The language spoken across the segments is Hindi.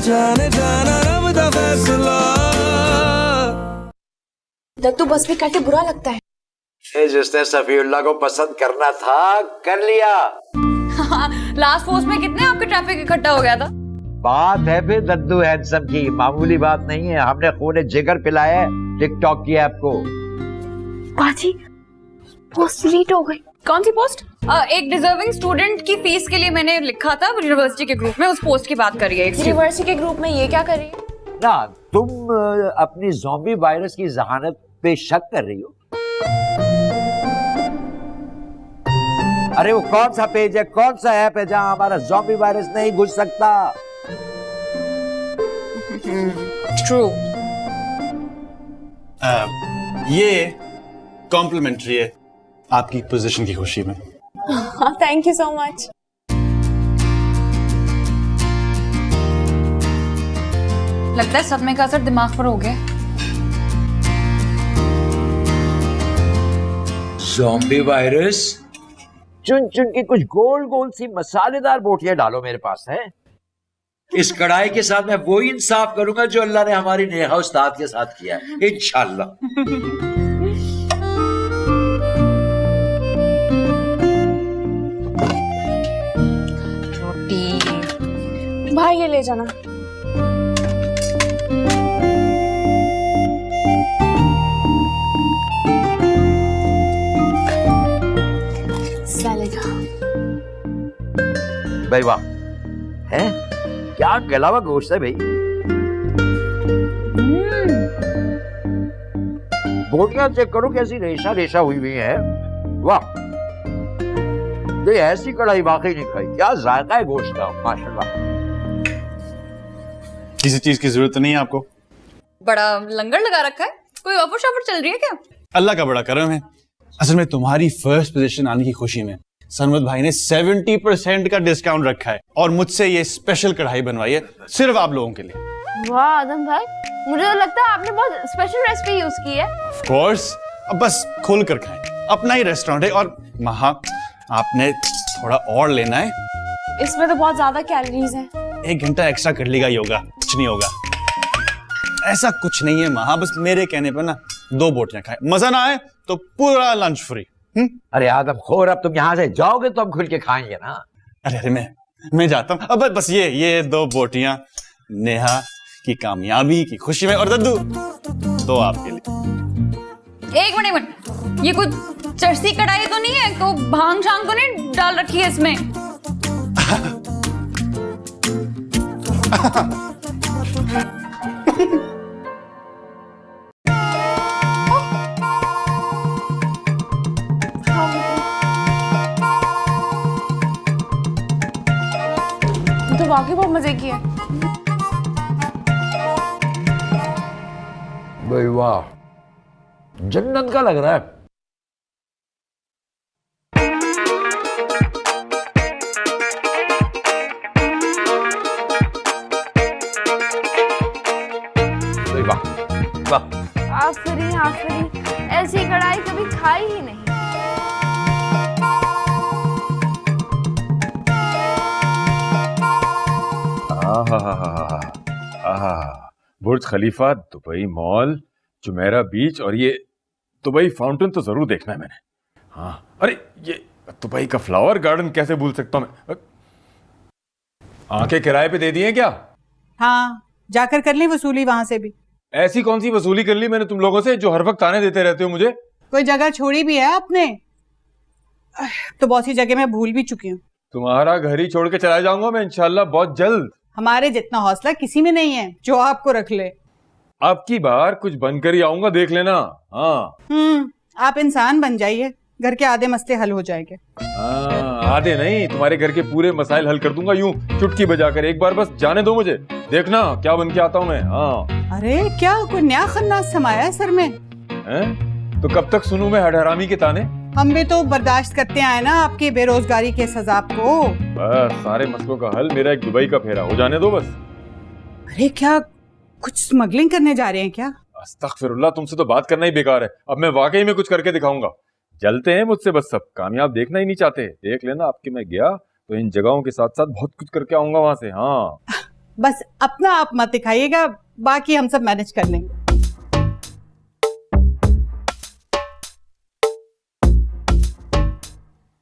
जाने जाना रब दा फैसला। दत्तू बस में करके बुरा लगता है। जिसने सफीउल्लाह को पसंद करना था कर लिया। लास्ट पोस्ट में कितने आपके ट्रैफिक इकट्ठा हो गया था। बात है फिर दद्दू हैंडसम की, मामूली बात नहीं है। हमने खूने जिगर पिलाया है टिकटॉक की ऐप को। बाजी पोस्ट डिलीट हो गई। कौन सी पोस्ट? एक डिजर्विंग स्टूडेंट की फीस के लिए मैंने लिखा था यूनिवर्सिटी के ग्रुप में, उस पोस्ट की बात करिए। यूनिवर्सिटी के ग्रुप में ये क्या कर रही है? ना तुम अपनी ज़ॉम्बी वायरस की जहानत पे शक कर रही हो? अरे वो कौन सा पेज है, कौन सा ऐप है जहां हमारा ज़ॉम्बी वायरस नहीं घुस सकता? ट्रू। ये कॉम्प्लीमेंट्री है आपकी पोजीशन की खुशी में। Thank you so much. लगता है सदमे का असर दिमाग पर हो गया। Zombie virus? चुन चुन के कुछ गोल गोल सी मसालेदार बोटियां डालो मेरे पास है। इस कढ़ाई के साथ मैं वो ही इंसाफ करूंगा जो अल्लाह ने हमारी नेहा उस्ताद के साथ किया है, इंशाल्लाह। भाई ये ले जाना। भाई वाह, है क्या गला हुआ गोश्त है भाई। बोटियां चेक करो कैसी रेशा रेशा हुई हुई है। वाह, ये ऐसी कढ़ाई वाकई नहीं खाई। क्या जायका है गोश्त का, माशाल्लाह। किसी चीज की जरूरत नहीं है आपको। बड़ा लंगर लगा रखा है, कोई ऑफर शॉफर चल रही है क्या? अल्लाह का बड़ा करम है। असल में तुम्हारी फर्स्ट पोजीशन आने की खुशी में सरमद भाई ने 70% का डिस्काउंट रखा है और मुझसे ये स्पेशल कढ़ाई बनवाई है सिर्फ आप लोगों के लिए। वाह आदम भाई, मुझे तो लगता है आपने बहुत स्पेशल रेसिपी यूज की है। ऑफ कोर्स, अब बस खोल कर खाएं, अपना ही रेस्टोरेंट है। और महा, आपने थोड़ा और लेना है। इसमें तो बहुत ज्यादा कैलोरीज हैं। 1 घंटा एक्स्ट्रा कर लेगा योगा, कुछ नहीं होगा। ऐसा कुछ नहीं है महा, बस मेरे कहने पर ना 2 बोटियां खाएं, मजा ना आए तो पूरा लंच फ्री। अरे आदम खोर, अब तुम यहाँ से जाओगे तो हम खुल के खाएंगे ना। अरे मैं जाता हूँ। अब बस ये 2 बोटियां नेहा की कामयाबी की खुशी में, और दद्दू 2 आपके लिए। एक मिनट, ये कुछ चरसी कढ़ाई तो नहीं है? तो भांग शांग तो नहीं डाल रखी है इसमें? तो वाकई बहुत मजे की है। भाई वाह, जन्नत का लग रहा है। वाह वाह, आफरी आफरी, ऐसी कढ़ाई कभी खाई ही नहीं। बुर्ज खलीफा, दुबई मॉल, जुमेरा बीच और ये दुबई फाउंटेन तो जरूर देखना है मैंने। हाँ, अरे ये दुबई का फ्लावर गार्डन कैसे भूल सकता हूँ मैं। आंखें किराए पे दे दी हैं क्या? हाँ, जाकर कर ली वसूली वहां से भी। ऐसी कौन सी वसूली कर ली मैंने तुम लोगों से जो हर वक्त ताने देते रहते हो मुझे? कोई जगह छोड़ी भी है आपने? तो बहुत सी जगह मैं भूल भी चुकी हूँ। तुम्हारा घर ही छोड़ के चला जाऊंगा मैं इंशाल्लाह बहुत जल्द। हमारे जितना हौसला किसी में नहीं है जो आपको रख ले। अब की बार कुछ बनकर ही आऊंगा, देख लेना। हाँ, आप इंसान बन जाइए, घर के आधे मसले हल हो जाएंगे। आधे नहीं, तुम्हारे घर के पूरे मसाइल हल कर दूंगा यूं चुटकी बजाकर। एक बार बस जाने दो मुझे, देखना क्या बन के आता हूँ मैं। हाँ। अरे क्या कोई नया खन्नास समाया है सर में? हैं? तो कब तक सुनूं मैं हडहरामी के ताने? हम भी तो बर्दाश्त करते आए ना आपकी बेरोजगारी के सजाब को। बस सारे मसलों का हल मेरा एक दुबई का फेरा हो जाने दो बस। अरे क्या कुछ स्मगलिंग करने जा रहे हैं क्या? अस्तगफिरुल्लाह, तुमसे तो बात करना ही बेकार है। अब मैं वाकई में कुछ करके दिखाऊंगा। जलते हैं मुझसे बस सब, कामयाब देखना ही नहीं चाहते। देख लेना, आपके मैं गया तो इन जगहों के साथ साथ बहुत कुछ करके आऊंगा वहां से। हाँ, बस अपना आप मत दिखाइएगा, बाकी हम सब मैनेज कर लेंगे।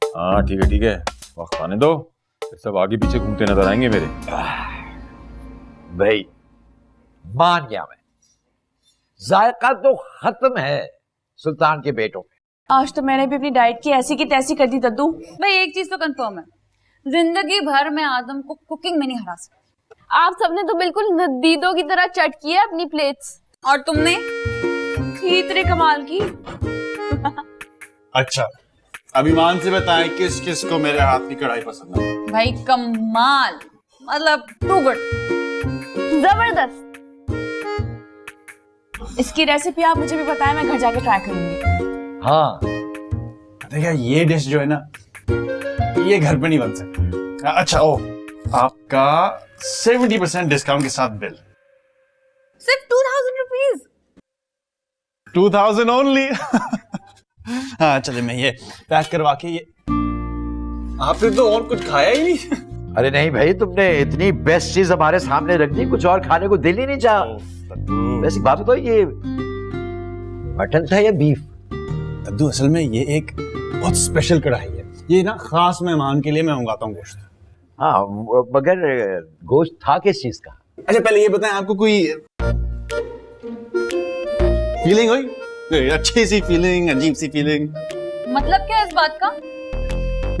हाँ ठीक है, वक्त आने दो, फिर सब आगे पीछे घूमते नजर आएंगे मेरे। भाई मान गया मैं, जायका तो खत्म है सुल्तान के बेटों में। आज तो मैंने भी अपनी डाइट की ऐसी की तैसी कर दी दद्दू। भाई एक चीज तो कंफर्म है, जिंदगी भर में आदम को कुकिंग में नहीं हरा सकती। आप सबने तो बिल्कुल नदीदों की तरह चट किया अपनी प्लेट्स। और तुमने इतने कमाल की। अच्छा, अभिमान से बताएं किस किस को मेरे हाथ की कढ़ाई पसंद है। भाई कमाल, मतलब टू गुड, जबरदस्त। इसकी रेसिपी आप मुझे भी बताएं, मैं घर जाके ट्राई करूंगी। हाँ देखिए ये डिश जो है ना, ये घर पे नहीं बन सकती। अच्छा ओ, आपका 70% डिस्काउंट के साथ बिल। सिर्फ 2000 रुपीज। 2000 ओनली। हाँ चले, मैं ये पैक करवा के ये, आपने तो और कुछ खाया ही नहीं। अरे नहीं भाई, तुमने इतनी बेस्ट चीज हमारे सामने रख दी, कुछ और खाने को दिल ही नहीं चाहा। वैसे बात बताओ, ये मटन था या बीफ? दद्दू असल में ये एक बहुत स्पेशल कढ़ाई है, ये ना खास मेहमान के लिए मैं मंगाता हूँ गोश्त। हाँ मगर गोश्त था किस चीज का? अच्छा पहले ये बताएं, आपको कोई फीलिंग हुई? कोई अच्छी सी फीलिंग, अजीब सी फीलिंग? मतलब क्या इस बात का?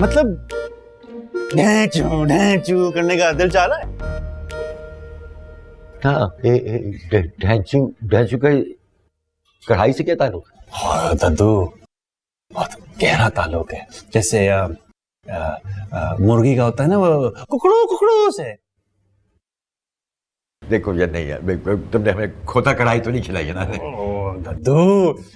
मतलब ढैंचू करने का दिल चाह रहा है? हाँ, ढैंचू का कढ़ाई से क्या ताल्लुक? हाँ दद्दू, बहुत गहरा ताल्लुक है। जैसे मुर्गी का होता है ना वो कुकड़ू से। देखो यार, नहीं यार, तुमने हमें खोता कढ़ाई तो नहीं खिलाई है ना? ओह दद्दू,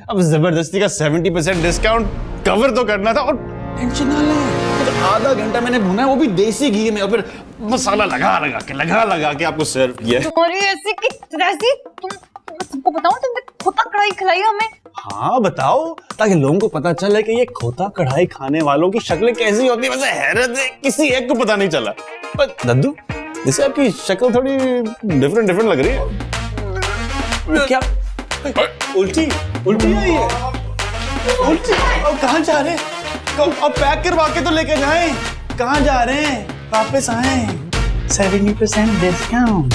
अब जबरदस्ती का 70% डिस्काउंट कवर तो करना था। और टेंशन ना लें, तो आधा घंटा मैंने भुना है, वो भी देसी घी में, और फिर मसाला लगा के आपको सर्व किया है। तुम्हारी ऐसी की तैसी, तुमको बताऊं, तुमने खोता कढ़ाई खिलाई हमें। हाँ बताओ, ताकि लोगों को पता चले कि ये खोता कढ़ाई खाने वालों की शक्लें कैसी होती है। वैसे हैरत है, किसी एक को पता नहीं चला। पर दद्दू, जैसे आपकी शक्ल थोड़ी डिफरेंट लग रही है। क्या उल्टी आई है? उल्टी? अब कहाँ जा रहे हैं? अब पैक करवा के तो लेके जाएं। कहाँ जा रहे हैं? वापस आए। 70% डिस्काउंट।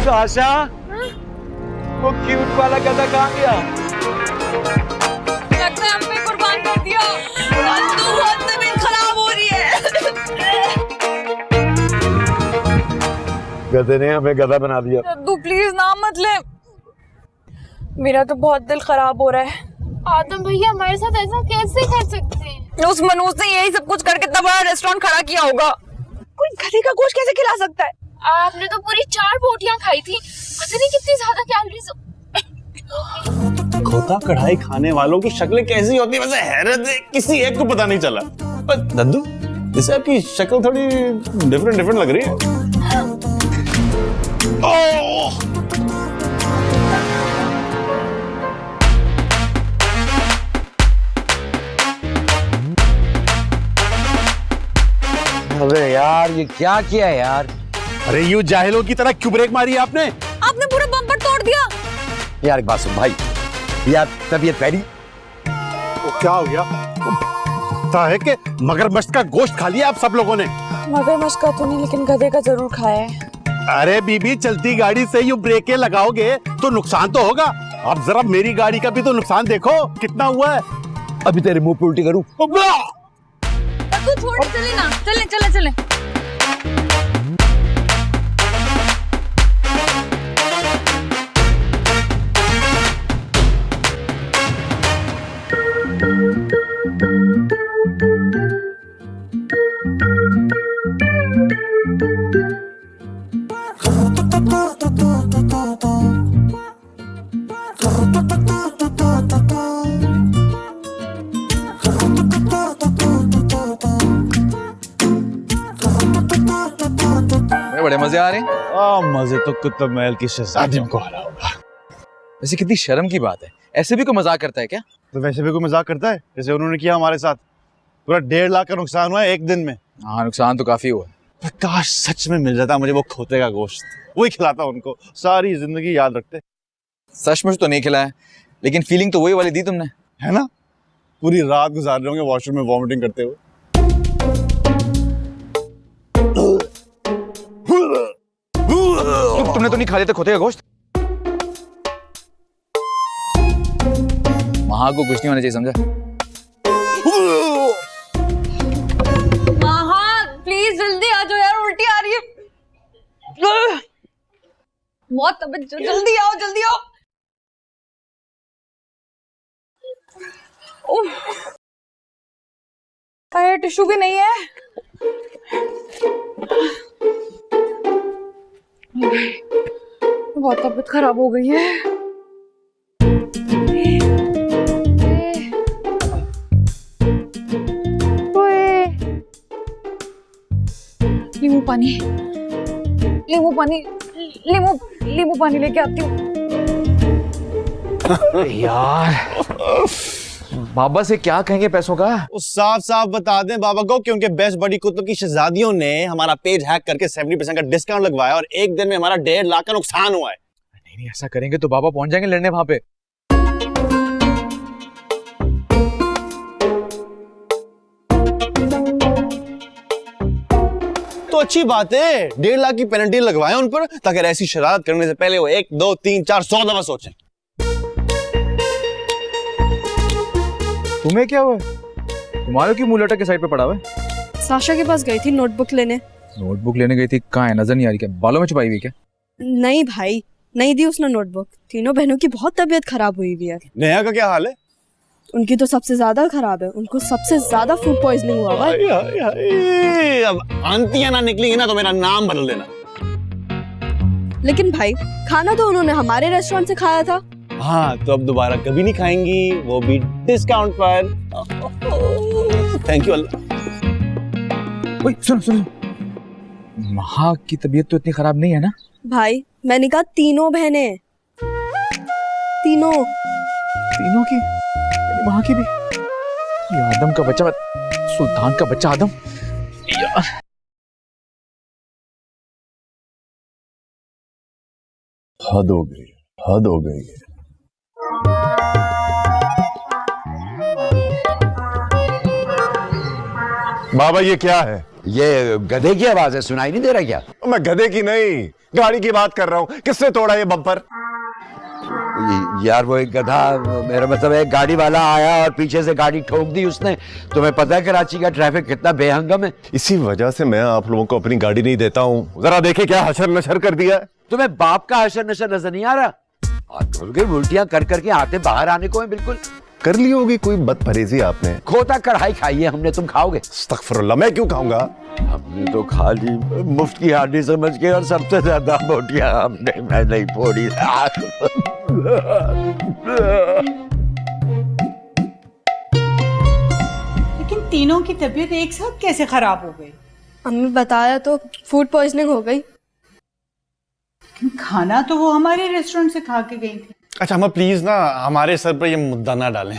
आशा, वो क्यूट वाला गधा कहाँ गया? लगता है हम पे कुर्बान कर दिया। बहुत तबीयत खराब हो रही है। गधे ने हमें गधा बना दिया। दद्दू प्लीज नाम मत ले, मेरा तो बहुत दिल खराब हो रहा है। आदम भैया हमारे साथ ऐसा कैसे कर सकते हैं? उस मनोज ने यही सब कुछ करके इतना बड़ा रेस्टोरेंट खड़ा किया होगा। कोई गधे का गोश्त कैसे खिला सकता है? आपने तो पूरी 4 बोटियां खाई थी, पता नहीं कितनी ज्यादा कैलोरीज। खोता कढ़ाई खाने वालों की शक्लें कैसी होती है। वैसे हैरत है, किसी एक को पता नहीं चला। पर दद्दू, जैसे आपकी शक्ल थोड़ी डिफरेंट लग रही है। ओह! अबे यार, ये क्या किया है यार? अरे यूं जाहिलों की तरह क्यों ब्रेक मारी आपने? आपने पूरा बम्पर तोड़ दिया। यार एक बात सुन भाई, यार तबीयत पैरी। तो क्या हो गया? पता है कि मगरमच्छ का गोश्त खा लिया आप सब लोगों ने? मगरमच्छ का तो नहीं, लेकिन गधे का जरूर खाया है। अरे बीबी, चलती गाड़ी से यूं ब्रेकें लगाओगे तो नुकसान तो होगा। अब जरा मेरी गाड़ी का भी तो नुकसान देखो कितना हुआ है। अभी तेरे मुंह पे उल्टी करूं? तू छोड़, चले ना, चले। बड़े मजे आ रहे हैं। मजे तो कुतुब महल की शहजादियों को आ रहा होगा। वैसे कितनी शर्म की बात है, ऐसे भी कोई मजाक करता है क्या? तो वैसे भी कोई मजाक करता है, जैसे उन्होंने किया हमारे साथ। पूरा 1.5 लाख का नुकसान हुआ है एक दिन में। हाँ नुकसान तो काफी हुआ। काश सच में मिल जाता मुझे वो खोते का गोश्त, वही खिलाता उनको, सारी जिंदगी याद रखते। सचमुच तो नहीं खिलाया, लेकिन फीलिंग तो वही वाली दी तुमने, है ना? पूरी रात गुजार रहे होंगे वॉशरूम में वॉमिटिंग करते हुए। तुमने तो नहीं खा लिया था खोते का गोश्त? वहां को कुछ नहीं होना चाहिए, समझा? प्लीज जल्दी आ जाओ यार, उल्टी आ रही है बहुत तबीयत। जल्दी आओ जल्दी आओ। अरे टिश्यू भी नहीं है। बहुत तबीयत खराब हो गई है। नींबू पानी, नींबू पानी, नींबू पानी लेके आती हूँ। यार बाबा से क्या कहेंगे पैसों का? साफ साफ बता दें बाबा को कि उनके बेस्ट बड़ी कुत्तों की शहजादियों ने हमारा पेज हैक करके 70% का डिस्काउंट लगवाया और एक दिन में हमारा 1.5 लाख का नुकसान हुआ है। नहीं ऐसा करेंगे तो बाबा पहुंच जाएंगे लड़ने वहां पे। तो अच्छी बात है, 1.5 लाख की पेनल्टी लगवाएं उन पर, ताकि ऐसी शरारत करने से पहले वो 1, 2, 3, 4, 100 दफा सोचें। तुम्हें क्या हुआ? तुम्हारे क्यों मुंह लटक के साइड पे पड़ा हुआ है? साशा के पास गई थी नोटबुक लेने। नोटबुक लेने गई थी? कहाँ है, नजर नहीं आ रही क्या? बालों में छुपाई हुई क्या? नहीं भाई, नहीं दी उसने नोटबुक। तीनों बहनों की बहुत तबीयत खराब हुई हुई है। नेहा का क्या हाल है? उनकी तो सबसे ज्यादा खराब है, उनको सबसे ज्यादा फूड पॉइजनिंग हुआ है। अब आंटियां ना निकलेंगी ना तो मेरा नाम बदल देना। लेकिन भाई खाना तो उन्होंने हमारे रेस्टोरेंट से खाया था। हाँ तो अब दोबारा कभी नहीं खाएंगी, वो भी डिस्काउंट पर। थैंक यू अल्लाह। सुनो, महा की तबीयत तो इतनी खराब नहीं है ना? भाई मैंने कहा तीनों बहनें, तीनों की, महा की भी। ये आदम का बच्चा, सुल्तान का बच्चा आदम यार। हद हो गई, हद हो गई। बाबा ये क्या है? ये गधे की आवाज है, सुनाई नहीं दे रहा क्या? मैं गधे की नहीं, गाड़ी की बात कर रहा हूँ। किसने तोड़ा ये बम्पर? यार वो एक गधा, मेरा मतलब है गाड़ी वाला आया और पीछे से गाड़ी ठोक दी उसने। तुम्हें पता है कराची का ट्रैफिक कितना बेहंगम है? इसी वजह से मैं आप लोगों को अपनी गाड़ी नहीं देता हूँ। जरा देखे क्या हशर नशर कर दिया है। तुम्हें बाप का हशर नशर नजर नहीं आ रहा? उल्टियां कर करके आते बाहर आने को है बिल्कुल। कर ली होगी कोई बदपरहेजी आपने। खोता कढ़ाई खाई है हमने, तुम खाओगे? अस्तगफिरुल्लाह, मैं क्यों खाऊंगा? हमने तो खा ली मुफ्त की हांडी समझ के, और सबसे ज्यादा बोटियां हमने, मैं नहीं फोड़ी। लेकिन तीनों की तबीयत एक साथ कैसे खराब हो गई? अम्मी बताया तो फूड पॉइजनिंग हो गई। खाना तो वो हमारे रेस्टोरेंट से खा के गई थी। अच्छा अम्मा प्लीज ना हमारे सर पर ये मुद्दा ना डालें।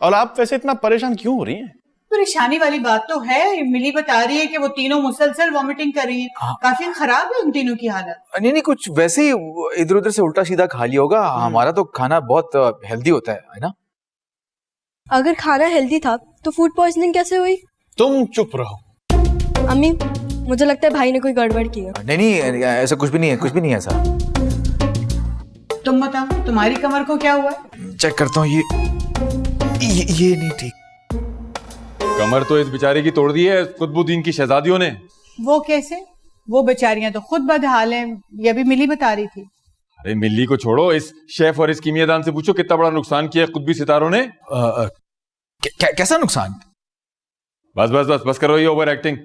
और आप वैसे इतना परेशान क्यों हो रही हैं? परेशानी वाली बात तो है, मिली बता रही है कि वो तीनों मुसलसल वॉमिटिंग कर रही हैं। काफी खराब है उन तीनों की हालत। नहीं कुछ वैसे ही इधर उधर से उल्टा सीधा खा लिया होगा। हमारा तो खाना बहुत हेल्दी होता है ना? अगर खाना हेल्दी था तो फूड पॉइजनिंग कैसे हुई? तुम चुप रहो। अम्मी मुझे लगता है भाई ने कोई गड़बड़ की है। नहीं ऐसा कुछ भी नहीं है, कुछ भी नहीं है ऐसा। तुम बताओ तुम्हारी कमर को क्या हुआ? चेक करता हूँ। ये नहीं ठीक। कमर तो इस बेचारे की तोड़ दी है कुतुबुद्दीन की शहजादियों ने। वो कैसे? वो बेचारियां तो खुद बदहाल हैं, ये भी मिली बता रही थी। अरे मिल्ली को छोड़ो, इस शेफ और इस कीमियादान से पूछो कितना बड़ा नुकसान किया कुतुबी सितारों ने। कैसा नुकसान? बस करो ये ओवर एक्टिंग।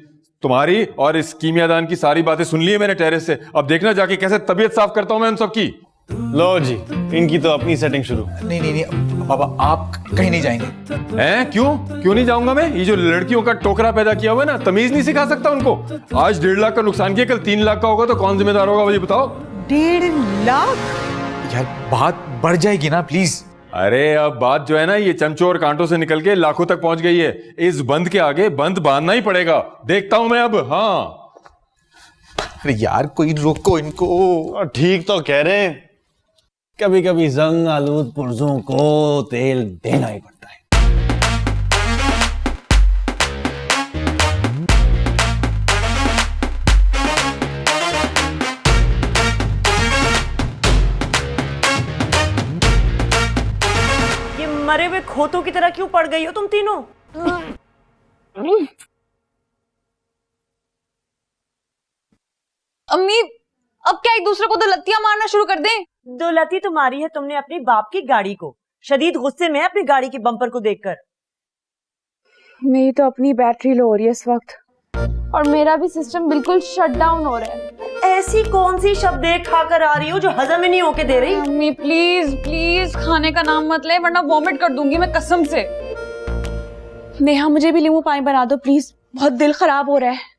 तुम्हारी और इस कीमियादान की सारी बातें सुन ली है मैंने टेरेस से। अब देखना जाके कैसे तबीयत साफ करता हूं मैं उन सबकी। लो जी, इनकी तो अपनी सेटिंग शुरू। नहीं बाबा आप कहीं नहीं जाएंगे। हैं? क्यों नहीं जाऊंगा मैं? ये जो लड़कियों का टोकरा पैदा किया हुआ है ना, तमीज नहीं सिखा सकता उनको। आज 1.5 लाख का नुकसान किया, कल 3 लाख का होगा तो कौन जिम्मेदार होगा मुझे बताओ? 1.5 लाख? यार बात बढ़ जाएगी ना प्लीज। अरे अब बात जो है ना ये चमचों और कांटों से निकल के लाखों तक पहुंच गई है। इस बंद के आगे बंद बांधना ही पड़ेगा। देखता हूं मैं अब। हाँ अरे यार कोई रोको इनको। ठीक तो कह रहे हैं, कभी कभी जंग आलूद पुर्जों को तेल देना ही पड़ता है। ये मरे हुए खोतों की तरह क्यों पड़ गई हो तुम तीनों? अम्मी अब क्या एक दूसरे को तो लत्तियां मारना शुरू कर दें? दौलती तुम्हारी है, तुमने अपनी बाप की गाड़ी को शदीद गुस्से में है अपनी गाड़ी के बम्पर को देखकर। मेरी तो अपनी बैटरी लो हो रही है इस वक्त और मेरा भी सिस्टम बिल्कुल शट डाउन हो रहा है। ऐसी कौन सी शब्द खा कर आ रही हो जो हजम ही नहीं होके दे रही? अम्मी प्लीज प्लीज खाने का नाम मत ले वरना वॉमिट कर दूंगी मैं कसम से। नेहा मुझे भी नींबू पानी बना दो प्लीज, बहुत दिल खराब हो रहा है।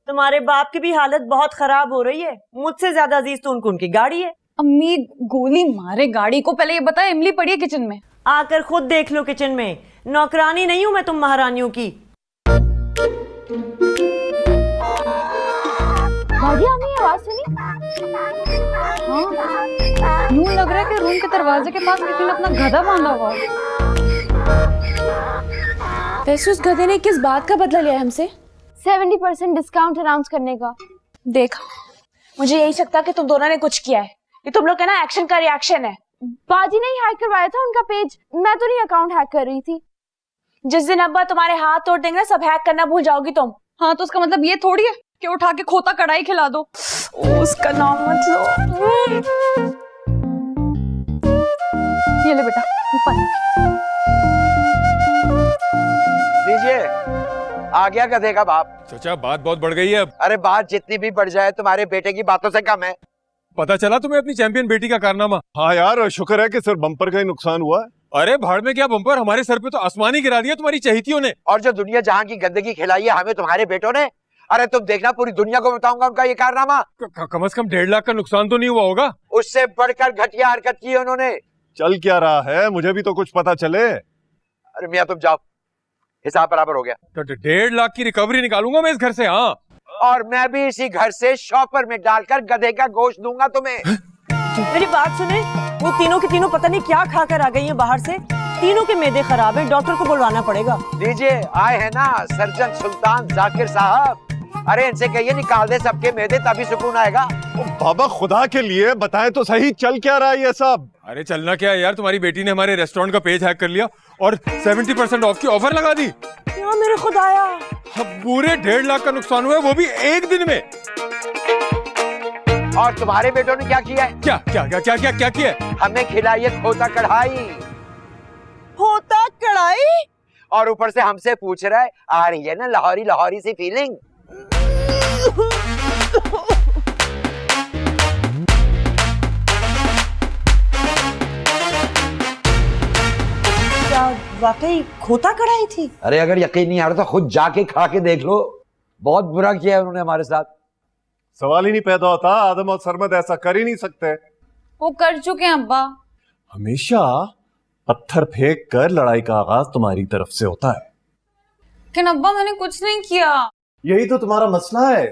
तुम्हारे बाप की भी हालत बहुत खराब हो रही है। मुझसे ज्यादा अजीज तो उनकी गाड़ी है। अम्मी गोली मारे गाड़ी को, पहले ये बता इमली पड़ी है किचन में? आकर खुद देख लो किचन में, नौकरानी नहीं हूं मैं तुम महारानियों की। भाभी आपने ये आवाज सुनी? हाँ यूं लग रहा है कि रूम के दरवाजे के पास किसी ने अपना गधा बांधा हुआ है। वैसे उस गधे ने किस बात का बदला लिया हमसे? 70% डिस्काउंट अनाउंस करने का। देख मुझे यही लगता कि तुम दोनों ने कुछ किया है। ये तुम लोग का ना एक्शन का रिएक्शन है। बाजी ने ही हैक करवाया था उनका पेज, मैं तो नहीं अकाउंट हैक कर रही थी। जिस दिन अब्बा तुम्हारे हाथ तोड़ देंगे ना सब हैक करना भूल जाओगी तुम। हाँ तो उसका मतलब ये थोड़ी है कि उठा के खोता कढ़ाई खिला दो। उसका नाम मत लो। ये ले बेटा ऊपर। लीजिए आ गया गधे का बाप। चाचा बात बहुत बढ़ गई है अब। अरे बात जितनी भी बढ़ जाए तुम्हारे बेटे की बातों से कम है। पता चला तुम्हें अपनी चैंपियन बेटी का कारनामा? हाँ यार, शुक्र है कि सिर्फ बम्पर का ही नुकसान हुआ है। अरे भाड़ में क्या बम्पर, हमारे सर पे तो आसमानी गिरा दिया तुम्हारी चहेतियों ने। और जो दुनिया जहां की गंदगी खिलाई है हमें तुम्हारे बेटों ने। अरे तुम देखना पूरी दुनिया को बताऊंगा उनका ये कारनामा। कम से कम 1.5 लाख का नुकसान तो नहीं हुआ होगा? उससे बढ़कर घटिया हरकत की है उन्होंने। चल क्या रहा है, मुझे भी तो कुछ पता चले। अरे मियाँ तुम जाओ, हिसाब बराबर हो गया। तो 1.5 लाख की रिकवरी निकालूंगा मैं इस घर से। हाँ और मैं भी इसी घर से शॉपर में डालकर गधे का गोश्त दूंगा तुम्हें। मेरी बात सुने, वो तीनों की तीनों पता नहीं क्या खा कर आ गई हैं बाहर से। तीनों के मैदे खराब है, डॉक्टर को बुलवाना पड़ेगा। लीजिए आए हैं ना सर्जन सुल्तान जाकिर साहब। अरे इनसे कहिए निकाल दे सबके मैदे, तभी सुकून आएगा। बाबा खुदा के लिए बताएं तो सही, चल क्या रहा है ये सब? अरे चलना क्या है यार, तुम्हारी बेटी ने हमारे रेस्टोरेंट का पेज हैक कर लिया और 70% ऑफ की ऑफर लगा दी। क्या मेरे खुदाया, पूरे 1.5 लाख का नुकसान हुआ है, वो भी एक दिन में। और तुम्हारे बेटों ने क्या किया है? क्या क्या क्या क्या क्या क्या किया है? हमें खिलाई है खोता कढ़ाई। खोता कढ़ाई? और ऊपर से हमसे पूछ रहा है आ रही है ना लाहौरी लाहौरी सी फीलिंग। क्या वाकई खोता कढ़ाई थी? अरे अगर यकीन नहीं आ रहा तो खुद जाके खा के देख लो। बहुत बुरा किया है उन्होंने हमारे साथ। सवाल ही नहीं पैदा होता, आदम और सरमद ऐसा कर ही नहीं सकते। वो कर चुके हैं अब्बा। हमेशा पत्थर फेंक कर लड़ाई का आगाज तुम्हारी तरफ से होता है। लेकिन अब्बा मैंने कुछ नहीं किया। यही तो तुम्हारा मसला है,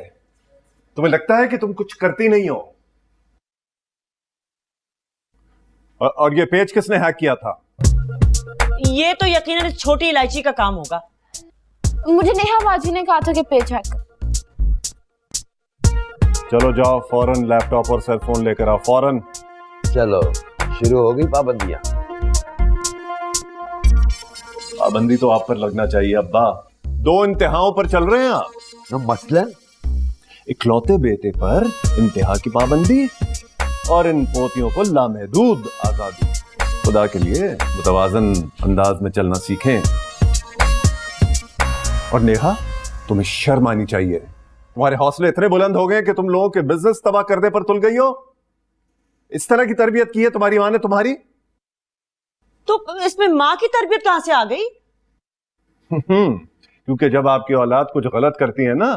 तुम्हें लगता है कि तुम कुछ करती नहीं हो। और ये पेज किसने हैक किया था? ये तो यकीनन छोटी इलायची का काम होगा। मुझे नेहा बाजी ने कहा था कि पेज हैक। चलो जाओ फौरन लैपटॉप और सेल फोन लेकर आओ, फौरन। चलो शुरू हो गई पाबंदियां। पाबंदी तो आप पर लगना चाहिए अब्बा, 2 इंतहाओं पर चल रहे हैं आप। मसलन इकलौते बेटे पर इंतहा की पाबंदी और इन पोतियों को लामहदूद आजादी। खुदा के लिए मुतवाजन अंदाज में चलना सीखें। और नेहा, तुम्हें शर्म आनी चाहिए। तुम्हारे हौसले इतने बुलंद हो गए कि तुम लोगों के बिजनेस तबाह करने पर तुल गई हो। इस तरह की तरबियत की है तुम्हारी माँ ने तुम्हारी। तो इसमें माँ की तरबियत कहां से आ गई? क्योंकि जब आपकी औलाद कुछ गलत करती है ना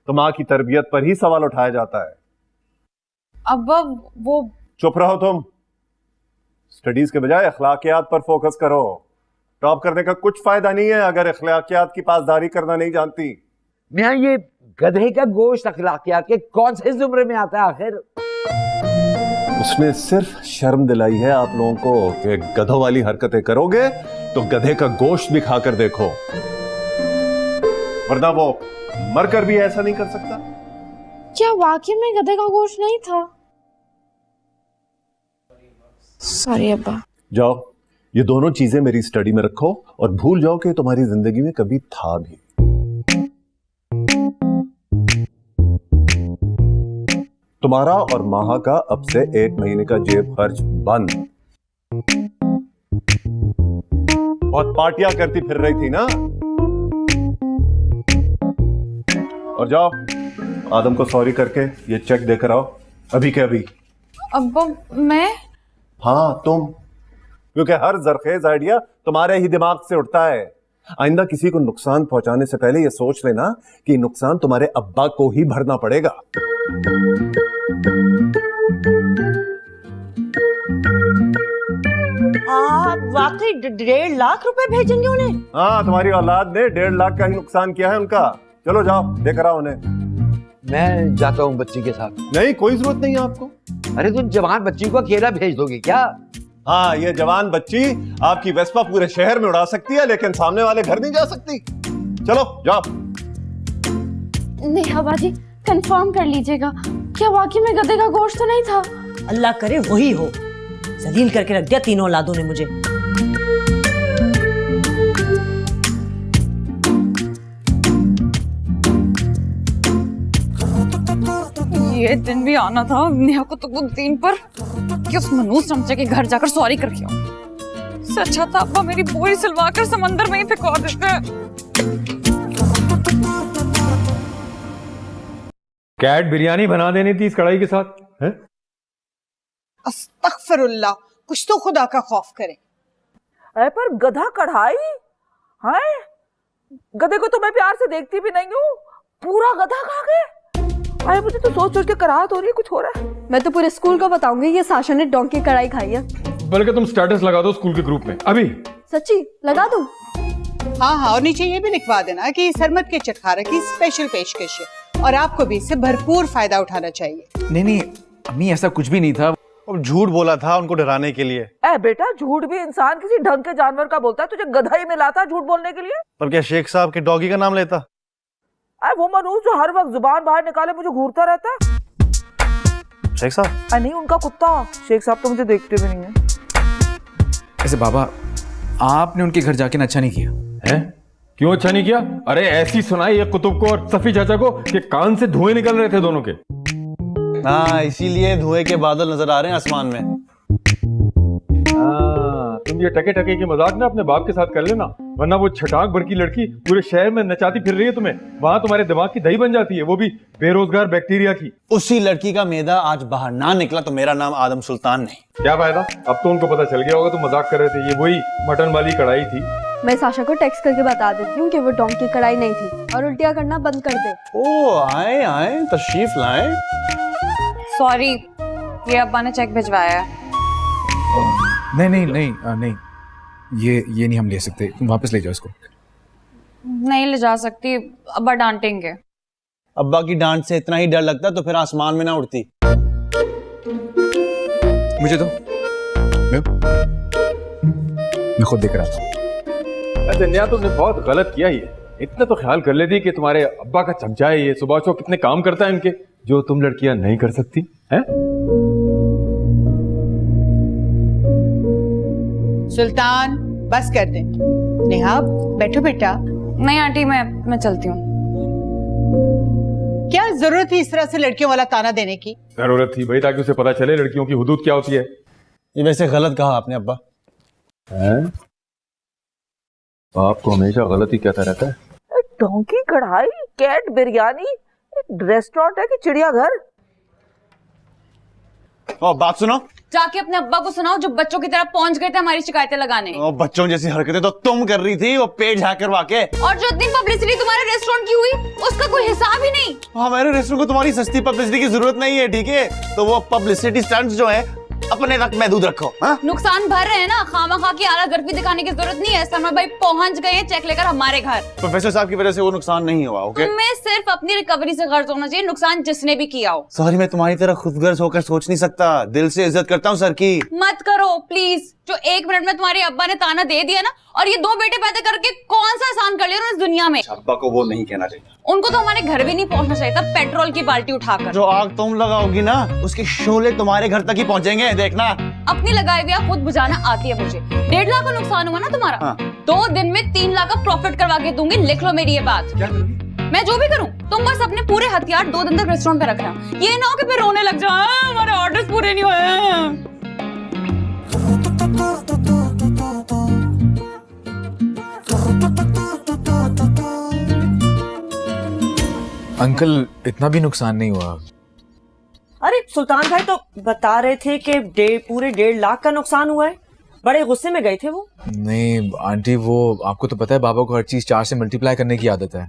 तो माँ की तरबियत पर ही सवाल उठाया जाता है। अब्बा वो चुप रहो तुम, स्टडीज के बजाय अखलाकियात पर फोकस करो। टॉप करने का कुछ फायदा नहीं है अगर अखलाकियात की पासदारी करना नहीं जानती। मियाँ ये गधे का गोश्त अखलाकियात के कौन से जुमरे में आता है आखिर? उसने सिर्फ शर्म दिलाई है आप लोगों को कि गधों वाली हरकतें करोगे तो गधे का गोश्त भी खाकर देखो, वरना वो मरकर भी ऐसा नहीं कर सकता। क्या वाकई में गधे का गोश्त नहीं था? सॉरी अब्बा। जाओ ये दोनों चीजें मेरी स्टडी में रखो और भूल जाओ कि तुम्हारी जिंदगी में कभी था भी। तुम्हारा और माहा का अब से 1 महीने का जेब खर्च बंद। बहुत पार्टियां करती फिर रही थी ना। और जाओ आदम को सॉरी करके ये चेक देकर आओ अभी के अभी। अब्बा मैं? हाँ तुम, क्योंकि हर जरखेज आइडिया तुम्हारे ही दिमाग से उठता है। आइंदा किसी को नुकसान पहुंचाने से पहले ये सोच लेना कि नुकसान तुम्हारे अब्बा को ही भरना पड़ेगा। वाकई 1.5 लाख रुपए भेजेंगे उन्हें? हाँ तुम्हारी औलाद ने 1.5 लाख का ही नुकसान किया है उनका। चलो जाओ देकर आओ उन्हें। मैं जाता हूँ बच्ची के साथ। नहीं कोई जरूरत नहीं है आपको। अरे तुम जवान बच्ची को अकेला भेज दोगे क्या? हाँ ये जवान बच्ची आपकी वेस्पा पूरे शहर में उड़ा सकती है लेकिन सामने वाले घर नहीं जा सकती। चलो जाओ। नेहा बाजी कंफर्म कर लीजिएगा, क्या वाकई में गधे का गोश्त तो नहीं था? अल्लाह करे वही हो। जलील करके रख दिया तीनों औलादों ने मुझे। ये दिन भी आना था नेहा को तो दिन पर कि उस मनूस चमचे के घर जाकर सॉरी करके आओ। इससे अच्छा था अब्बा मेरी बोरी सिलवा कर समंदर में ही फेंकवा देते। कैट बिरयानी बना देनी थी इस कढ़ाई के साथ है? अस्तगफिरुल्लाह, कुछ तो खुदा का खौफ करे। अरे पर गधा कढ़ाई? हाय गधे को तो मैं प्यार से देखती भी नहीं हूँ, पूरा गधा खा गए। अरे मुझे तो सोच सोच के कराहत हो रही है, कुछ हो रहा है। मैं तो पूरे स्कूल को बताऊंगी ये साशा ने डोंकी कढ़ाई खाई है। बल्कि तुम स्टेटस लगा दो स्कूल के ग्रुप में अभी। सच्ची लगा दूं? हाँ हाँ, और नीचे ये भी लिखवा देना कि सरमत के चटखारा की स्पेशल पेशकश है और आपको भी इससे भरपूर फायदा उठाना चाहिए। नहीं नहीं अम्मी ऐसा कुछ भी नहीं था, अब झूठ बोला था उनको डराने के लिए। ए बेटा झूठ भी इंसान किसी ढंग के जानवर का बोलता है, तुझे गधा ही मिला था झूठ बोलने के लिए? पर क्या शेख साहब के डॉगी का नाम लेता? अरे वो मनूस जो हर वक्त जुबान बाहर निकाले मुझे घूरता रहता है। शेख साहब? नहीं उनका कुत्ता। शेख साहब तो मुझे देखते भी नहीं है। ऐसे बाबा आपने उनके घर जाके अच्छा नहीं किया है? क्यों अच्छा नहीं किया? अरे ऐसी सुनाई ये कुतुब को और सफी चाचा को कि कान से धुएं निकल रहे थे दोनों के। हाँ इसीलिए धुएं के बादल नजर आ रहे हैं आसमान में। तुम ये टके टके के मजाक ना अपने बाप के साथ कर लेना, वरना वो छटाक भर की लड़की पूरे शहर में नचाती फिर रही है तुम्हें। वहां तुम्हारे दिमाग की दही बन जाती है, वो भी बेरोजगार बैक्टीरिया की। उसी लड़की का मैदा आज बाहर ना निकला तो मेरा नाम आदम सुल्तान नहीं। क्या फायदा, अब तो उनको पता चल गया होगा तुम मजाक कर रहे थे। ये वही मटन वाली कढ़ाई थी। मैं साशा को टेक्स्ट करके बता देती हूँ कि वो डोंकी कढ़ाई नहीं थी और उल्टियाँ करना बंद कर दे। ओ आए आए तशरीफ लाए। सॉरी ये अब्बा ने चेक भिजवाया है। नहीं नहीं नहीं नहीं ये नहीं हम ले सकते, तुम वापस ले जाओ इसको। नहीं ले जा सकती, अब्बा डांटेंगे। अब्बा की डांट से इतना ही डर लगता तो फिर आसमान में ना उड़ती। मुझे तो मैं खुद देख रहा था। दुनिया तुमने बहुत गलत किया ही है। इतना तो ख्याल कर लेती कि तुम्हारे अब्बा का चमचा है ये, सुबह को कितने काम करता है इनके जो तुम लड़कियां नहीं कर सकती हैं? सुल्तान बस कर दे। नेहा बैठो बेटा। नहीं आंटी मैं चलती हूँ। क्या जरूरत थी इस तरह से लड़कियों वाला ताना देने की? जरूरत थी भाई, ताकि उसे पता चले लड़कियों की हुदूद क्या होती है। ये वैसे गलत कहा आपने अब्बा। आपको हमेशा गलत ही कहता रहता है। डोंकी कढ़ाई, कैट बिरयानी, रेस्टोरेंट है कि चिड़ियाघर? बात सुनो। जाके अपने अब्बा को सुनाओ जो बच्चों की तरह पहुंच गए थे हमारी शिकायतें लगाने। बच्चों जैसी हरकतें तो तुम कर रही थी, वो पेज हैक करवा के। और जो इतनी पब्लिसिटी तुम्हारे रेस्टोरेंट की हुई उसका कोई हिसाब ही नहीं। हमारे रेस्टोरेंट को तुम्हारी सस्ती पब्लिसिटी की जरूरत नहीं है, ठीक है? तो वो पब्लिसिटी स्टंट्स जो है अपने तक महदूद रखो। हाँ? नुकसान भर रहे हैं ना, खामा खा की आला गर्फी दिखाने की जरूरत नहीं है। सरमद भाई पहुंच गए हैं चेक लेकर हमारे घर। प्रोफेसर साहब की वजह से वो नुकसान नहीं हुआ। ओके, तुम्हें सिर्फ अपनी रिकवरी से गर्ज होना चाहिए, नुकसान जिसने भी किया हो। सॉरी, मैं तुम्हारी तरह खुदगर्ज होकर सोच नहीं सकता। दिल से इज्जत करता हूँ सर की। मत करो प्लीज। जो 1 मिनट में तुम्हारे अब्बा ने ताना दे दिया ना, और ये 2 बेटे पैदा करके कौन सा एहसान कर लिया उन्होंने इस दुनिया में। अब्बा को वो नहीं कहना चाहिए। उनको तो हमारे घर भी नहीं पहुंचना चाहिए था पेट्रोल की बाल्टी उठाकर। जो आग तुम लगाओगी ना, उसके शोले तुम्हारे घर तक ही पहुंचेंगे, देखना। अपनी लगाई हुई आग खुद बुझाना आती है मुझे। 1.5 लाख का नुकसान हुआ ना तुम्हारा। हाँ। 2 दिन में 3 लाख का प्रॉफिट करवा के दूंगी, लिख लो मेरी ये बात। क्या करोगी? मैं जो भी करूं, तुम बस अपने पूरे हथियार 2 दिन तक रेस्टोरेंट पे रखना। ये ना हो कि फिर रोने लग जाओ, हमारे ऑर्डर्स पूरे नहीं हुए। अंकल इतना भी नुकसान नहीं हुआ। अरे सुल्तान भाई तो बता रहे थे कि पूरे 1.5 लाख का नुकसान हुआ है। बड़े गुस्से में गए थे वो। नहीं आंटी, वो आपको तो पता है बाबा को हर चीज 4 से मल्टीप्लाई करने की आदत है।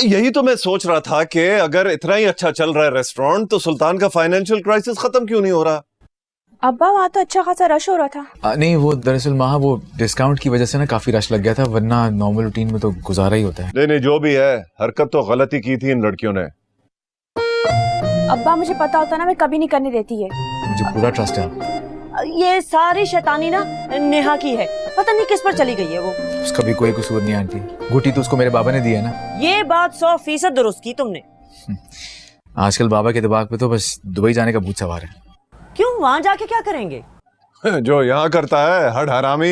यही तो मैं सोच रहा था कि अगर इतना ही अच्छा चल रहा है रेस्टोरेंट, तो सुल्तान का फाइनेंशियल क्राइसिस खत्म क्यों नहीं हो रहा? अब्बा वहाँ तो अच्छा खासा रश हो रहा था। नहीं, वो दरअसल माँ वो डिस्काउंट की वजह से ना काफी रश लग गया था, वरना नॉर्मल रूटीन में तो गुजारा ही होता है। नहीं, जो भी है, हरकत तो गलती की थी इन लड़कियों ने। अब्बा मुझे पता होता ना मैं कभी नहीं करने देती है। मुझे पूरा ट्रस्ट है। ये सारी शैतानी ना नेहा की है, पता नहीं किस पर चली गई है वो। उसका भी कोई कसूर नहीं आंटी, गुटी तो उसको मेरे बाबा ने दी है ना। ये बात 100% दुरुस्त की तुमने। आजकल बाबा के दिमाग पे तो बस दुबई जाने का भूत सवार है। क्यों, वहाँ जाके क्या करेंगे? जो यहाँ करता है हड हरामी।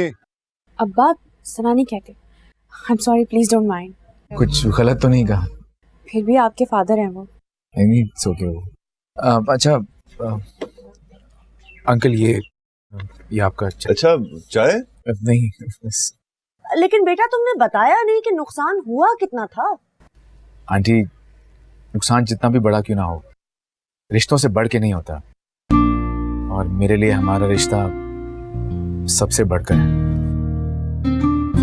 अब्बा सना नहीं कहते। I am sorry, please don't mind. कुछ गलत तो नहीं कहा? फिर भी आपके फादर हैं वो। नहीं, इट्स ओके वो। अच्छा अंकल ये आपका अच्छा चाय? नहीं बस। लेकिन बेटा तुमने बताया नहीं कि नुकसान हुआ कितना था। आंटी, नुकसान जितना भी बड़ा क्यों ना हो, रिश्तों से बढ़ के नहीं होता, और मेरे लिए हमारा रिश्ता सबसे बढ़कर है।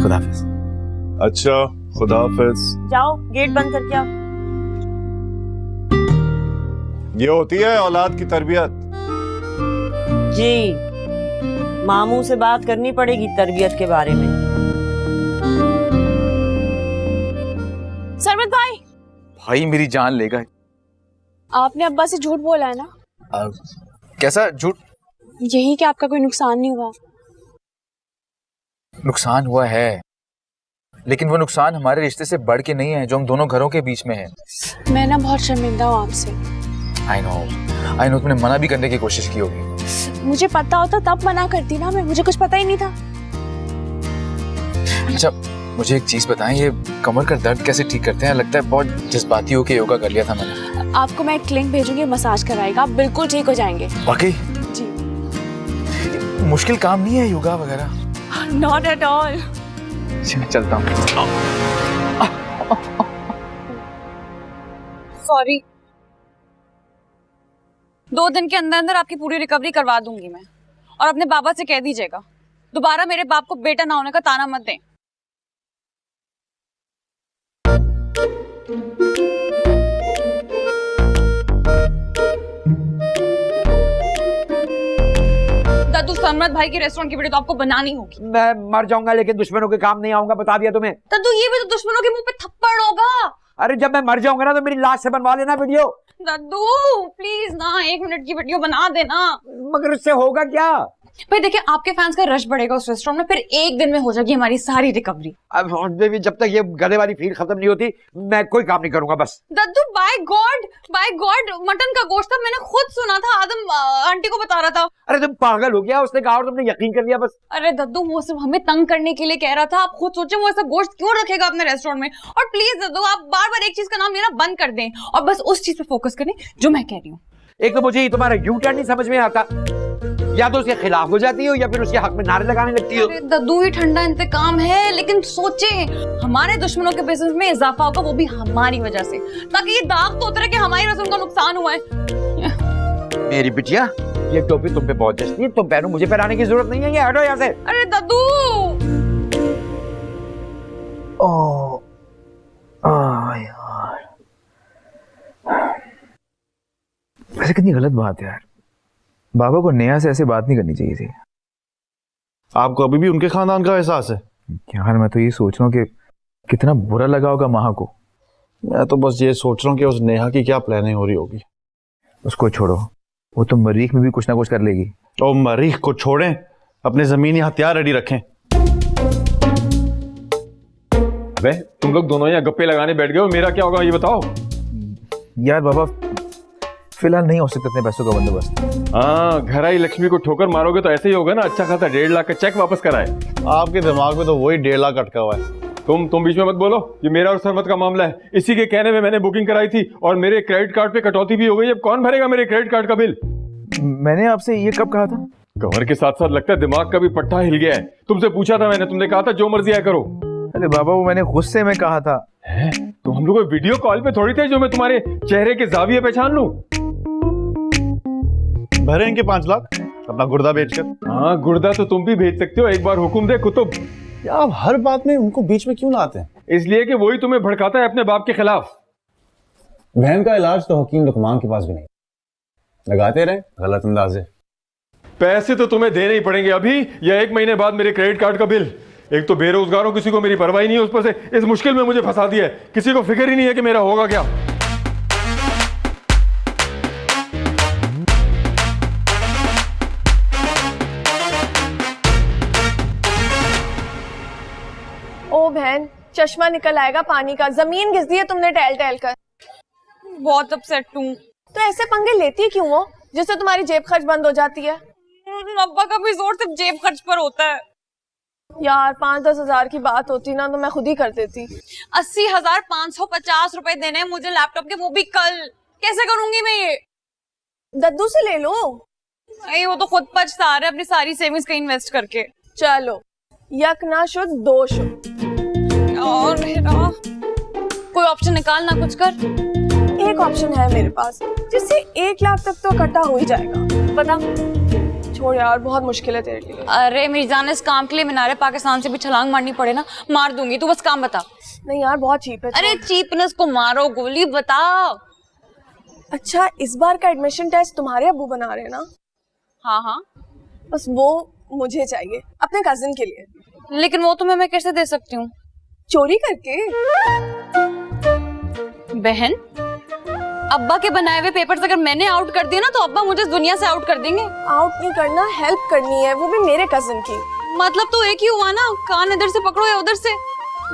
खुदा हाफिज। अच्छा, खुदा हाफिज। जाओ गेट बंद करके आओ। ये होती है औलाद की तरबियत। जी, मामू से बात करनी पड़ेगी तरबियत के बारे में। सरमद भाई, भाई मेरी जान लेगा। आपने अब्बा से झूठ बोला है ना? कैसा झूठ? यही कि आपका कोई नुकसान नहीं हुआ। नुकसान हुआ है, लेकिन वो नुकसान हमारे रिश्ते से बढ़ के नहीं है जो हम दोनों घरों के बीच में है। मैं ना बहुत शर्मिंदा हूँ आपसे। आई नो तुमने मना भी करने की कोशिश की होगी। मुझे पता होता तब मना करती ना, मैं मुझे कुछ पता ही नहीं था। अच्छा मुझे एक चीज बताएं, ये कमर का दर्द कैसे ठीक करते हैं? लगता है बहुत जज्बाती होके योगा कर लिया था मैंने। आपको मैं एक लिंक भेजूंगी, मसाज कराएगा, आप बिल्कुल ठीक हो जाएंगे। वाकई? जी। मुश्किल काम नहीं है योगा वगैरह? Not at all. चलता हूँ। सॉरी। 2 दिन के अंदर अंदर आपकी पूरी रिकवरी करवा दूंगी मैं। और अपने बाबा से कह दीजिएगा दोबारा मेरे बाप को बेटा ना होने का ताना मत दें। दादू, सरमद भाई के रेस्टोरेंट की वीडियो तो आपको बनानी होगी। मैं मर जाऊंगा लेकिन दुश्मनों के काम नहीं आऊंगा, बता दिया तुम्हें। दादू ये भी तो दुश्मनों के मुंह पे थप्पड़ होगा। अरे जब मैं मर जाऊंगा ना तो मेरी लाश से बनवा लेना वीडियो। दादू प्लीज ना 1 मिनट की वीडियो बना देना। मगर उससे होगा क्या? भाई देखिए, आपके फैंस का रश बढ़ेगा उस रेस्टोरेंट में, फिर 1 दिन में हो जाएगी हमारी सारी रिकवरी। अब भी जब तक ये गधे वाली फील खत्म नहीं होती मैं कोई काम नहीं करूंगा बस। दादू बाय गॉड मटन का गोश्त था, मैंने खुद सुना था, आदम आंटी को बता रहा था। अरे तुम पागल हो गया, उसने कहा और तुमने यकीन कर लिया बस। अरे दादू वो सिर्फ हमें तंग करने के लिए कह रहा था, आप खुद सोचें वो ऐसा गोश्त क्यों रखेगा अपने रेस्टोरेंट में। और प्लीज दादू आप बार बार एक चीज का नाम लेना बंद कर दें और बस उस चीज पे फोकस करें जो मैं कह रही हूँ। एक तो मुझे तुम्हारा यू टर्न नहीं समझ में आता, या तो उसके खिलाफ हो जाती हो या फिर उसके हक में नारे लगाने लगती हो। दादू ये ठंडा इंतकाम है, लेकिन सोचे हमारे दुश्मनों के बिजनेस में इजाफा होगा, वो भी हमारी वजह से, ताकि ये दाग तो उतरे कि हमारी रस्म का नुकसान हुआ है। मेरी बिटिया ये टोपी तुम पे बहुत जचती है, तुम पहनो, मुझे पहनाने की जरूरत नहीं है, ये हटो यहाँ से। अरे दादू यार वैसे कितनी गलत बात है यार, बाबा को नेहा से ऐसे बात नहीं करनी चाहिए थी। आपको अभी भी उनके खानदान का एहसास है? यार मैं तो ये सोच रहा हूँ कि कितना बुरा लगा होगा महा को। मैं तो बस ये सोच रहा हूँ कि उस नेहा की क्या प्लानिंग हो रही होगी। उसको छोड़ो, वो तो मरीख में भी कुछ ना कुछ कर लेगी। तो मरीख को छोड़ें, अपने जमीनी हथियार रेडी रखें। अबे तुम लोग दोनों यहाँ गप्पे लगाने बैठ गए हो, मेरा क्या होगा ये बताओ। यार बाबा फिलहाल नहीं हो सकता इतने पैसों का बंदोबस्त। हाँ, घर आई लक्ष्मी को ठोकर मारोगे तो ऐसे ही होगा ना। अच्छा खासा 1.5 लाख का चेक वापस कराए। आपके दिमाग में तो वही 1.5 लाख अटका हुआ है। तुम बीच में मत बोलो, ये मेरा और सरमत का मामला है। इसी के कहने में मैंने बुकिंग कराई थी और मेरे क्रेडिट कार्ड पे कटौती भी हो गई। अब कौन भरेगा मेरे क्रेडिट कार्ड का बिल? मैंने आपसे ये कब कहा था? कमर के साथ साथ लगता है दिमाग का भी पट्टा हिल गया है। तुमसे पूछा था मैंने, तुमने कहा था जो मर्जी आया करो। अरे बाबा वो मैंने गुस्से में कहा था। है? तो हम लोग वीडियो कॉल पे थोड़ी थे जो मैं तुम्हारे चेहरे के जाविये पहचान लूं। भरे इनके 5 लाख अपना गुर्दा बेचकर। हाँ, गुर्दा तो तुम भी भेज सकते हो। एक बार हुक्म दे कुतुब। या आप हर बात में उनको बीच में क्यों लाते हैं? इसलिए कि वही तुम्हें भड़काता है अपने बाप के खिलाफ। बहन का इलाज तो हकीम लुकमान के पास भी नहीं। लगाते रहे गलत अंदाजे। पैसे तो तुम्हें देने ही पड़ेंगे अभी या 1 महीने बाद मेरे क्रेडिट कार्ड का बिल। एक तो बेरोजगार हूं, किसी को मेरी परवाह नहीं है, उस पर से इस मुश्किल में मुझे फंसा दिया है। किसी को फिक्र ही नहीं है कि मेरा होगा क्या। ओ बहन, चश्मा निकल आएगा पानी का। जमीन घिस दी है तुमने टहल टहल कर। बहुत अपसेट हूँ। तो ऐसे पंगे लेती क्यों हो जिससे तुम्हारी जेब खर्च बंद हो जाती है? अब्बा का भी जोर सिर्फ जेब खर्च पर होता है। यार 5-10 हजार की बात होती ना तो मैं खुद ही कर देती। 80,550 रुपए देने हैं मुझे लैपटॉप के, वो भी कल। कैसे करूंगी मैं ये? दद्दू से ले लो। नहीं, वो तो खुद पछता रहे अपनी सारी सेविंग्स कहीं इन्वेस्ट करके। चलो, यक ना शुद्ध दो शुद्ध। और मेरा कोई ऑप्शन निकाल ना, कुछ कर। एक ऑप्शन है मेरे पास जिससे 1 लाख तक तो इकट्ठा हो ही जाएगा। बता। छोड़ यार, बहुत मुश्किल है तेरे लिए। अरे मेरी जान, इस काम के लिए मीनारे पाकिस्तान से भी छलांग मारनी पड़े ना, मार दूंगी। तू बस काम बता। नहीं यार, बहुत चीप है। अरे चीपनेस को मारो गोली, बताओ। अच्छा, इस बार का एडमिशन टेस्ट तुम्हारे अब्बू बना रहे हैं ना? हाँ हाँ। बस वो मुझे चाहिए अपने कजिन के लिए। लेकिन वो तुम्हें मैं कैसे दे सकती हूँ? चोरी करके। बहन, अब्बा के बनाए हुए पेपर्स अगर मैंने आउट कर दिए ना तो अब्बा मुझे दुनिया से आउट कर देंगे। आउट नहीं करना, हेल्प करनी है, वो भी मेरे कजिन की। मतलब तो एक ही हुआ ना, कान इधर से पकड़ो या उधर से।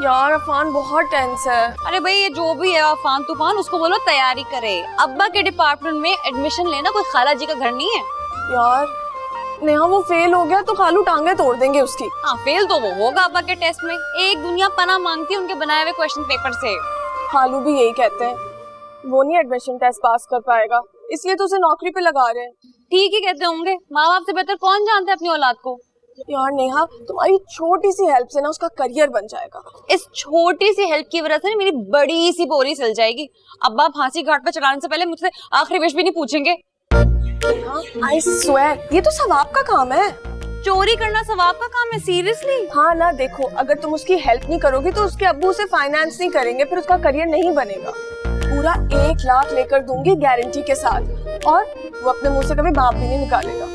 यार अफान बहुत टेंस है। अरे भाई, ये जो भी है अफान तूफान, उसको बोलो तैयारी करे। अब्बा के डिपार्टमेंट में एडमिशन लेना कोई खाला जी का घर नहीं है। यार नेहा, वो फेल हो गया तो खालू टांगे तोड़ देंगे उसकी। हाँ, फेल तो वो होगा अब्बा के टेस्ट में। एक दुनिया पना मांगती है उनके बनाए हुए क्वेश्चन पेपर से। खालू भी यही कहते हैं, वो नहीं एडमिशन टेस्ट पास कर पाएगा, इसलिए तो उसे नौकरी पे लगा रहे हैं। ठीक ही कहते होंगे, माँ बाप से बेहतर कौन जानता है अपनी औलाद को। यार नेहा, तुम्हारी छोटी सी हेल्प से ना उसका करियर बन जाएगा। इस छोटी सी हेल्प की वजह से मेरी बड़ी सी बोरी सिल जाएगी। अब्बा फांसी घाट पर चढ़ाने से पहले मुझसे आखिरी विश भी नहीं पूछेंगे। आई स्वेयर, ये तो सवाब का काम है। चोरी करना सवाब का काम है? सीरियसली? हाँ ना, देखो अगर तुम उसकी हेल्प नहीं करोगी तो उसके अब्बू उसे फाइनेंस नहीं करेंगे, फिर उसका करियर नहीं बनेगा। पूरा 1 लाख लेकर दूंगी गारंटी के साथ, और वो अपने मुंह से कभी बाप भी नहीं निकालेगा।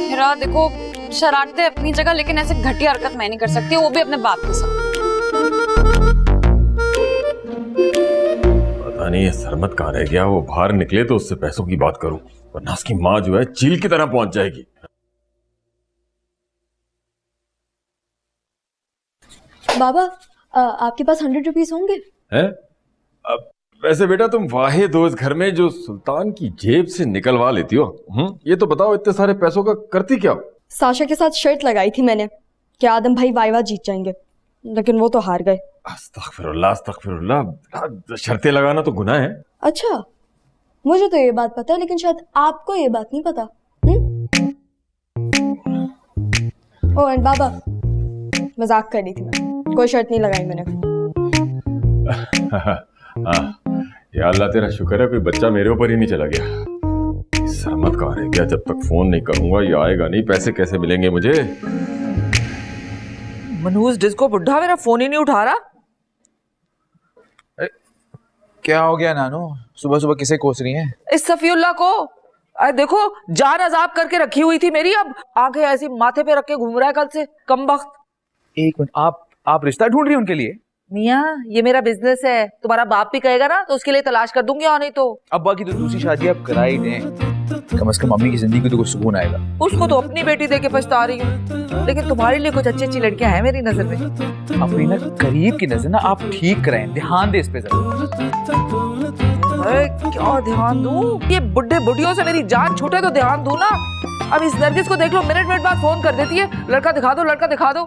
मेरा देखो, शरारतें अपनी जगह, लेकिन ऐसे घटिया हरकत मैं नहीं कर सकती, वो भी अपने बाप के साथ। पता नहीं ये सरमत कहाँ रह गया। वो बाहर निकले तो उससे पैसों की बात करूं, वरना उसकी माँ जो है चील की तरह पहुंच जाएगी। बाबा, आपके पास 100 रुपीज होंगे? हैं? अब वैसे बेटा तुम वाहे दोस्त घर में जो सुल्तान की जेब से निकलवा लेती हो। ये तो बताओ, इतने सारे पैसों का करती क्या हो? साशा के साथ शर्त लगाई थी मैंने कि आदम भाई वाइवा जीत जाएंगे, लेकिन वो तो हार गए। अस्तगफिरुल्लाह, अस्तगफिरुल्लाह। शर्तें लगाना तो गुनाह है। अच्छा, मुझे तो ये बात पता है, लेकिन शायद आपको ये बात नहीं पता। ओ एंड बाबा, मजाक कर रही थी मैं, कोई शर्त नहीं लगाई मैंने। या अल्लाह तेरा शुक्र है कोई बच्चा मेरे ऊपर ही नहीं चला गया। सरमत कहाँ रह गया? जब तक फोन नहीं करूंगा ये आएगा नहीं। पैसे कैसे मिलेंगे मुझे? मनहूस डिस्को बुढ़ा मेरा फोन ही नहीं उठा रहा। क्या हो गया नानू? सुबह सुबह किसे कोस रही हैं? इस सफीउल्लाह को अरे देखो, जान अजाब करके रखी हुई थी मेरी, अब आंखें ऐसी माथे पे रख के घूम रहा है कल से, कमबख्त। एक मिनट, आप रिश्ता ढूंढ रही हैं उनके लिए? मियाँ, ये मेरा बिजनेस है, तुम्हारा बाप भी कहेगा ना तो उसके लिए तलाश कर दूंगी, और नहीं तो अब्बा की तो दूसरी शादी आप करा ही दें, कम से कम मम्मी की जिंदगी को तो कुछ सुकून आएगा। उसको तो अपनी बेटी देके पछता रही हूँ, लेकिन तुम्हारे लिए कुछ अच्छी अच्छी लड़कियां हैं मेरी नजर में। अपनी ना करीब की नजर ना आप ठीक कराएं, ध्यान दे इस पे जरूर। अरे क्या ध्यान दूं? ये बुढ़े बुढ़ियों से मेरी जान छूटे तो ध्यान दूं ना। अब इस नरगिस को देख लो, मिनट मिनट बाद फोन कर देती है, लड़का दिखा दो, लड़का दिखा दो।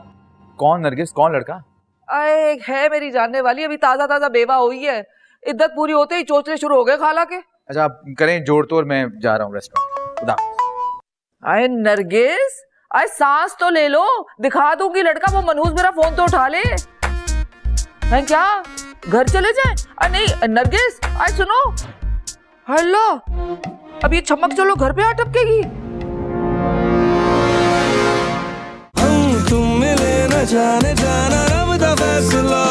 कौन नरगिस, कौन लड़का? एक है मेरी जानने वाली, अभी ताजा ताजा बेवा हुई है, इद्दत पूरी होते ही चोचले शुरू हो गए खाला के। अच्छा आप करें जोड़ तोड़, मैं जा रहा हूँ रेस्टोरेंट। खुदा। अरे नरगिस, अरे सांस तो ले लो, दिखा दूंगी लड़का, वो मनहूस मेरा फोन तो उठा ले। मैं क्या घर चले जाए? अरे नहीं नरगिस, अरे सुनो, हेलो, अब ये चमक चलो घर पे आ टपकेगी। हम तुम मिले न जाने जाना रब दा फैसला